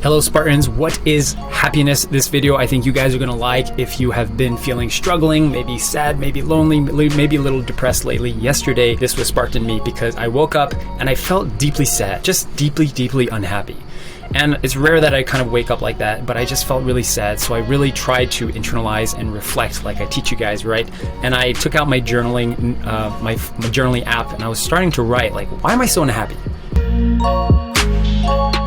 Hello Spartans, what is happiness? This video I think you guys are gonna like if you have been feeling struggling, maybe sad, maybe lonely, maybe a little depressed lately. Yesterday, this was sparked in me because I woke up and I felt deeply sad, just deeply unhappy. And it's rare that I kind of wake up like that, but I just felt really sad. So I really tried to internalize and reflect like I teach you guys, right? And I took out my journaling, my journaling app, and I was starting to write like, why am I so unhappy?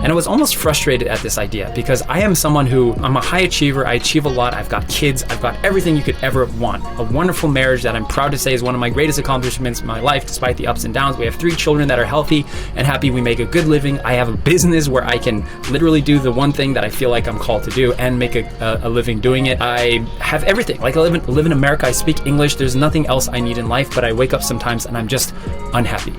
And I was almost frustrated at this idea because I am someone who, I'm a high achiever, I achieve a lot, I've got kids, I've got everything you could ever want. A wonderful marriage that I'm proud to say is one of my greatest accomplishments in my life despite the ups and downs. We have 3 children that are healthy and happy, we make a good living. I have a business where I can literally do the one thing that I feel like I'm called to do and make a living doing it. I have everything, like I live in America, I speak English, there's nothing else I need in life, but I wake up sometimes and I'm just unhappy.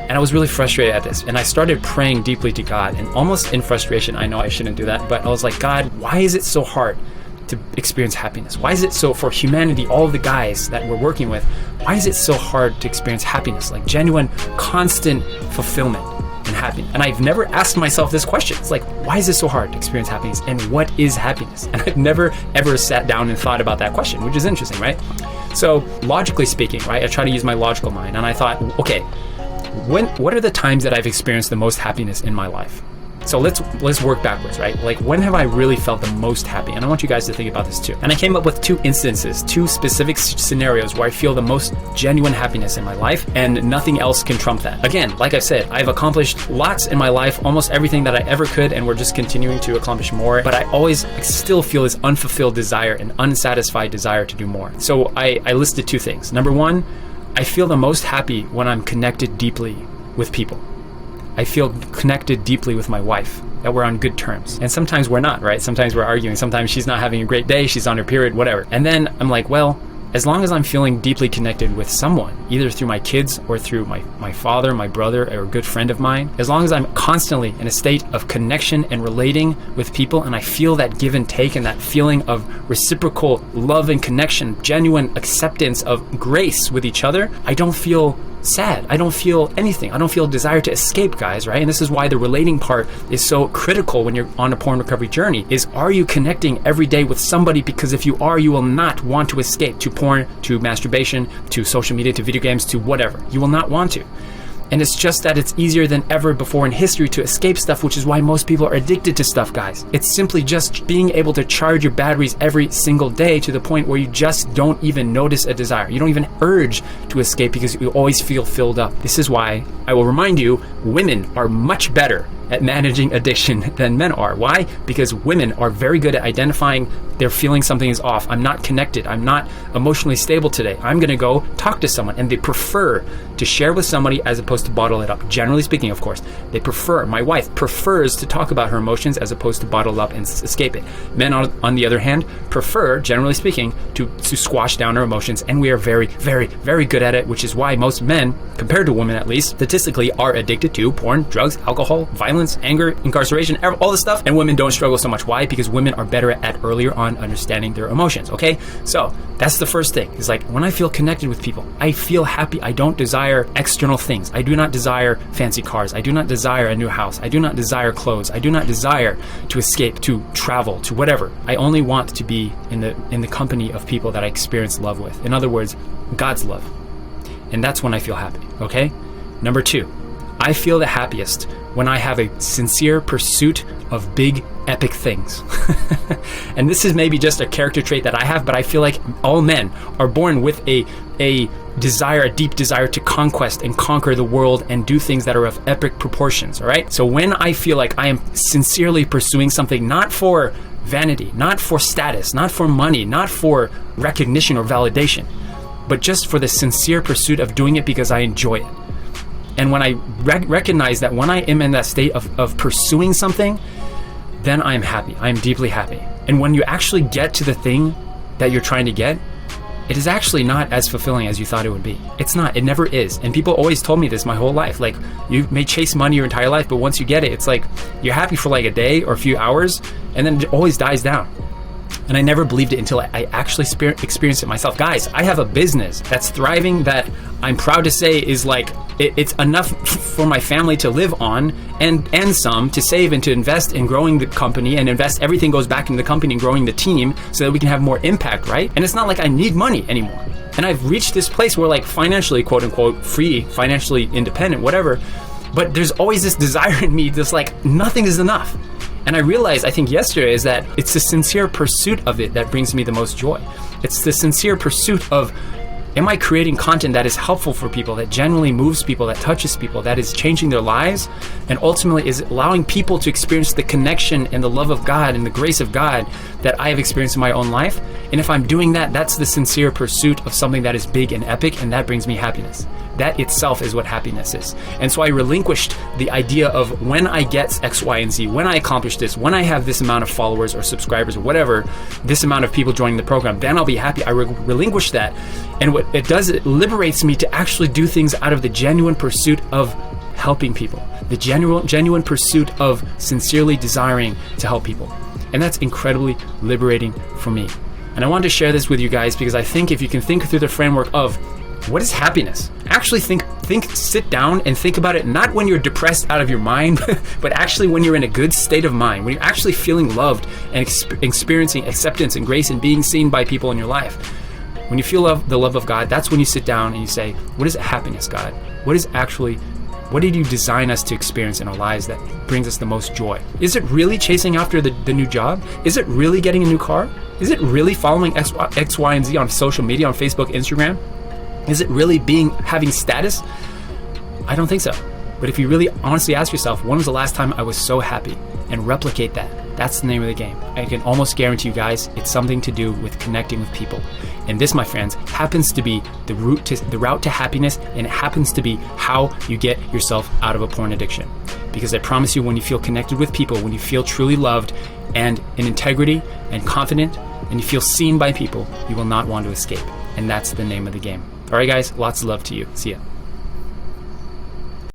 And I was really frustrated at this. And I started praying deeply to God, and almost in frustration, I know I shouldn't do that, but I was like, God, why is it so hard to experience happiness? Why is it so, for humanity, all the guys that we're working with, why is it so hard to experience happiness? Like genuine, constant fulfillment and happiness. And I've never asked myself this question. It's like, why is it so hard to experience happiness? And what is happiness? And I've never ever sat down and thought about that question, which is interesting, right? So logically speaking, right, I try to use my logical mind, and I thought, okay, what are the times that I've experienced the most happiness in my life? So let's work backwards, right? Like, when have I really felt the most happy? And I want you guys to think about this too. And I came up with 2 instances, 2 specific scenarios where I feel the most genuine happiness in my life, and nothing else can trump that. Again, like I said, I've accomplished lots in my life, almost everything that I ever could, and we're just continuing to accomplish more. But I always still feel this unfulfilled desire and unsatisfied desire to do more. So I listed 2 things. Number 1, I feel the most happy when I'm connected deeply with people. I feel connected deeply with my wife, that we're on good terms. And sometimes we're not, right? Sometimes we're arguing. Sometimes she's not having a great day. She's on her period, whatever. And then I'm like, well, as long as I'm feeling deeply connected with someone, either through my kids or through my father, my brother, or a good friend of mine, as long as I'm constantly in a state of connection and relating with people, and I feel that give and take and that feeling of reciprocal love and connection, genuine acceptance of grace with each other, I don't feel sad. I don't feel anything. I don't feel a desire to escape, guys, right? And this is why the relating part is so critical when you're on a porn recovery journey, is are you connecting every day with somebody? Because if you are, you will not want to escape to porn, to masturbation, to social media, to video games, to whatever. You will not want to. And it's just that it's easier than ever before in history to escape stuff, which is why most people are addicted to stuff, guys. It's simply just being able to charge your batteries every single day to the point where you just don't even notice a desire. You don't even urge to escape because you always feel filled up. This is why I will remind you, women are much better at managing addiction than men are. Why? Because women are very good at identifying they're feeling something is off. I'm not connected. I'm not emotionally stable today. I'm gonna go talk to someone. And they prefer to share with somebody as opposed to bottle it up. Generally speaking, of course, they prefer, my wife prefers to talk about her emotions as opposed to bottle up and escape it. Men, on the other hand, prefer, generally speaking, to squash down our emotions. And we are very good at it, which is why most men, compared to women at least, statistically are addicted to porn, drugs, alcohol, violence, anger, incarceration, all this stuff, and women don't struggle so much. Why? Because women are better at earlier on understanding their emotions, okay? So that's the first thing, is like, when I feel connected with people, I feel happy. I don't desire external things. I do not desire fancy cars. I do not desire a new house. I do not desire clothes. I do not desire to escape, to travel, to whatever. I only want to be in the company of people that I experience love with. In other words, God's love. And that's when I feel happy, okay? Number 2, I feel the happiest when I have a sincere pursuit of big, epic things. And this is maybe just a character trait that I have, but I feel like all men are born with a desire, a deep desire to conquest and conquer the world and do things that are of epic proportions, all right? So when I feel like I am sincerely pursuing something, not for vanity, not for status, not for money, not for recognition or validation, but just for the sincere pursuit of doing it because I enjoy it. And when I recognize that when I am in that state of pursuing something, then I'm happy. I'm deeply happy. And when you actually get to the thing that you're trying to get, it is actually not as fulfilling as you thought it would be. It's not. It never is. And people always told me this my whole life. Like, you may chase money your entire life, but once you get it, it's like you're happy for like a day or a few hours, and then it always dies down. And I never believed it until I actually experienced it myself. Guys, I have a business that's thriving, that I'm proud to say is like, it's enough for my family to live on, and some to save and to invest in growing the company, and everything goes back into the company and growing the team so that we can have more impact, right? And it's not like I need money anymore. And I've reached this place where, like, financially, quote unquote, free, financially independent, whatever. But there's always this desire in me that's like, nothing is enough. And I realized, I think yesterday, is that it's the sincere pursuit of it that brings me the most joy. It's the sincere pursuit of, am I creating content that is helpful for people, that genuinely moves people, that touches people, that is changing their lives, and ultimately is allowing people to experience the connection and the love of God and the grace of God that I have experienced in my own life? And if I'm doing that, that's the sincere pursuit of something that is big and epic, and that brings me happiness. That itself is what happiness is. And so I relinquished the idea of, when I get X, Y, and Z, when I accomplish this, when I have this amount of followers or subscribers or whatever, this amount of people joining the program, then I'll be happy. I relinquish that. And what it does, it liberates me to actually do things out of the genuine pursuit of helping people, the genuine pursuit of sincerely desiring to help people. And that's incredibly liberating for me. And I wanted to share this with you guys because I think if you can think through the framework of, what is happiness? Actually sit down and think about it, not when you're depressed out of your mind, but actually when you're in a good state of mind, when you're actually feeling loved and experiencing acceptance and grace and being seen by people in your life. When you feel the love of God, that's when you sit down and you say, what is happiness, God? What did you design us to experience in our lives that brings us the most joy? Is it really chasing after the new job? Is it really getting a new car? Is it really following X, Y, and Z on social media, on Facebook, Instagram? Is it really having status? I don't think so. But if you really honestly ask yourself, when was the last time I was so happy? And replicate that. That's the name of the game. I can almost guarantee you guys, it's something to do with connecting with people. And this, my friends, happens to be the route to happiness, and it happens to be how you get yourself out of a porn addiction. Because I promise you, when you feel connected with people, when you feel truly loved and in integrity and confident, and you feel seen by people, you will not want to escape. And that's the name of the game. All right, guys, lots of love to you. See ya.